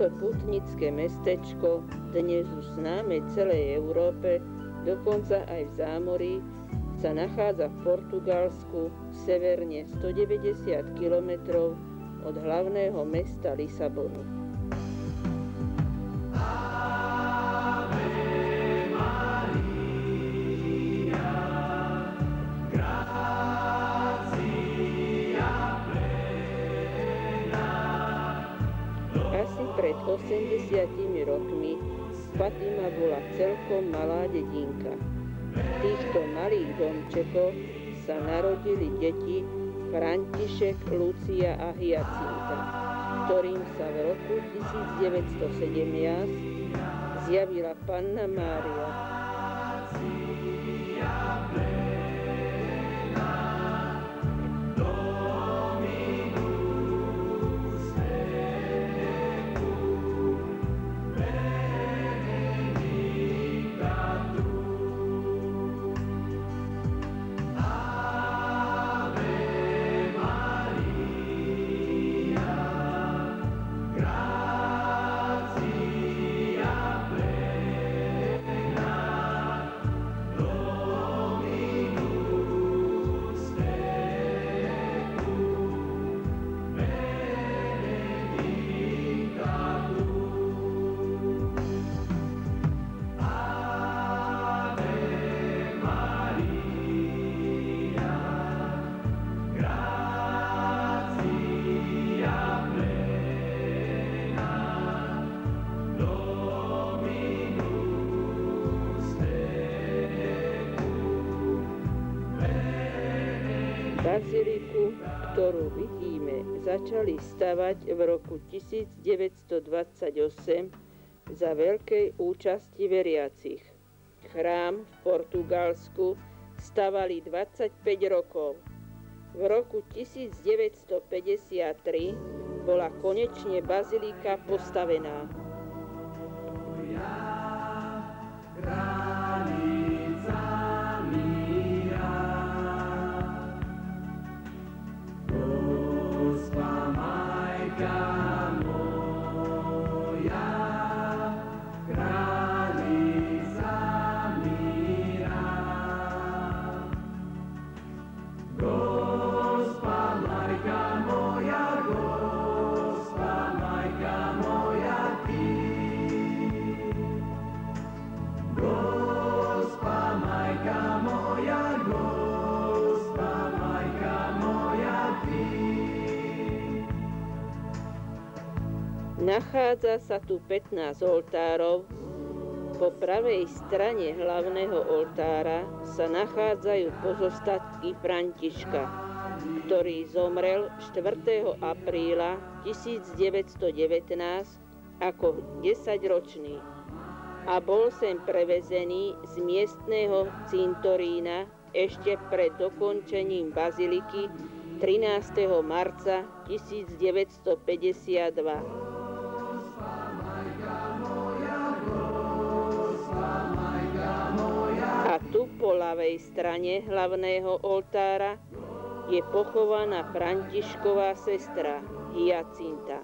Toto putnické mestečko, dnes už známe celej Európe, dokonca aj v zámorí, sa nachádza v Portugalsku, severne 190 km od hlavného mesta Lisabonu. Asi pred 80 rokmi Fatima bola celkom malá dedinka. V týchto malých domčekoch sa narodili deti František, Lucia a Hyacinta, ktorým sa v roku 1917 zjavila Panna Mária. Baziliku, ktorú vidíme, začali stavať v roku 1928 za veľkej účasti veriacich. Chrám v Portugalsku stavali 25 rokov. V roku 1953 bola konečne bazilika postavená. Nachádza sa tu 15 oltárov. Po pravej strane hlavného oltára sa nachádzajú pozostatky Františka, ktorý zomrel 4. apríla 1919 ako 10-ročný a bol sem prevezený z miestneho cintorína ešte pred dokončením baziliky 13. marca 1952. A tu po ľavej strane hlavného oltára je pochovaná Františková sestra Hyacinta,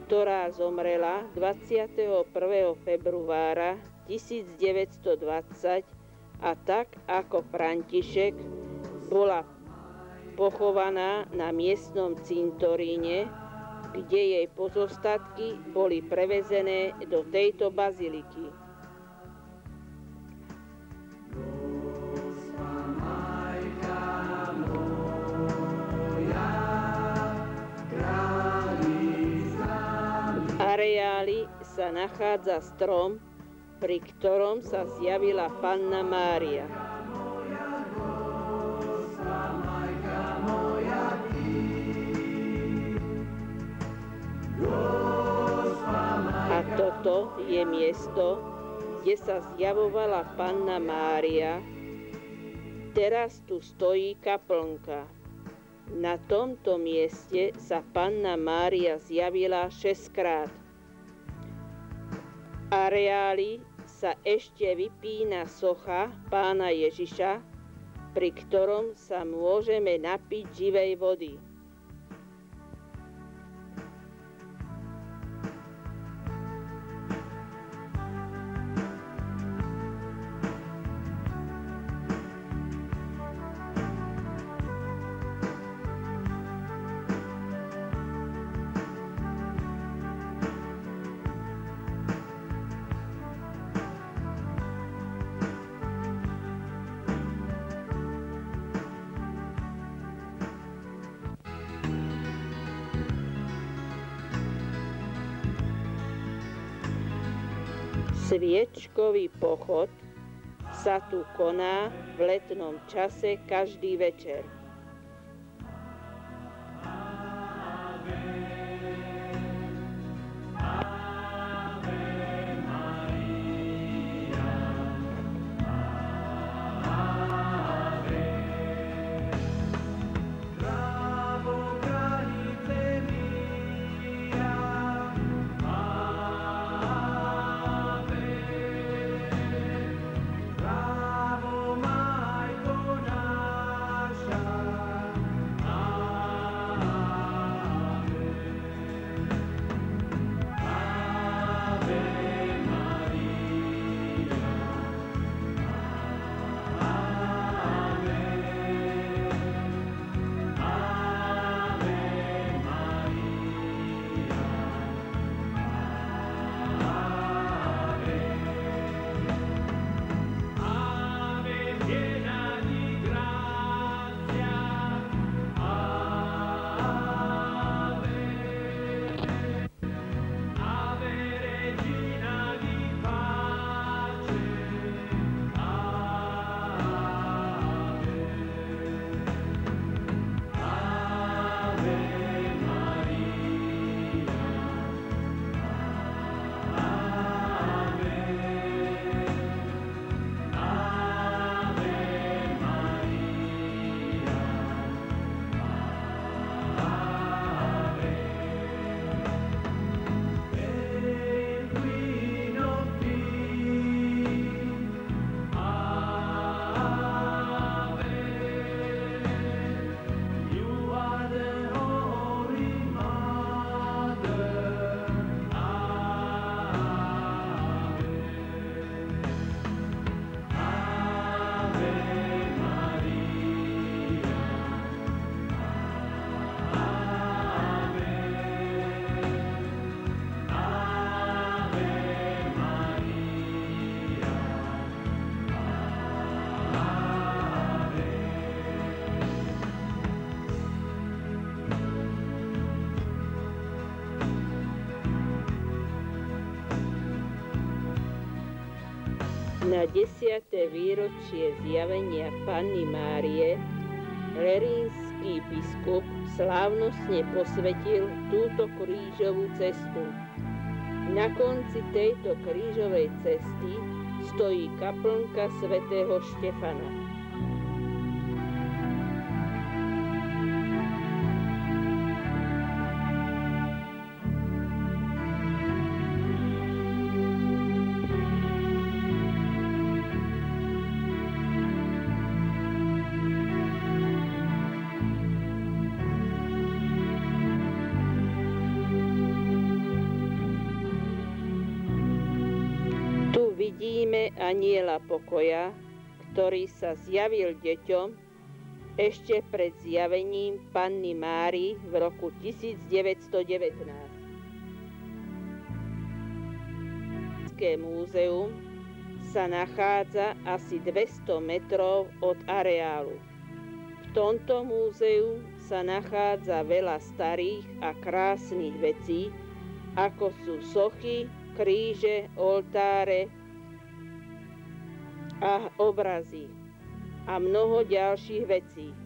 ktorá zomrela 21. februára 1920 a tak ako František bola pochovaná na miestnom cintoríne, kde jej pozostatky boli prevezené do tejto baziliky. V areáli sa nachádza strom, pri ktorom sa zjavila Panna Mária. A toto je miesto, kde sa zjavovala Panna Mária. Teraz tu stojí kaplnka. Na tomto mieste sa Panna Mária zjavila 6-krát. V areáli sa ešte vypína socha Pána Ježiša, pri ktorom sa môžeme napiť živej vody. Sviečkový pochod sa tu koná v letnom čase každý večer. Na 10. výročie zjavenia Panny Márie lerínský biskup slávnostne posvetil túto krížovú cestu. Na konci tejto krížovej cesty stojí kaplnka svätého Štefana. Vidíme anjela pokoja, ktorý sa zjavil deťom ešte pred zjavením Panny Márii v roku 1919. Múzeum sa nachádza asi 200 metrov od areálu. V tomto múzeu sa nachádza veľa starých a krásnych vecí, ako sú sochy, kríže, oltáre a obrazy a mnoho ďalších vecí.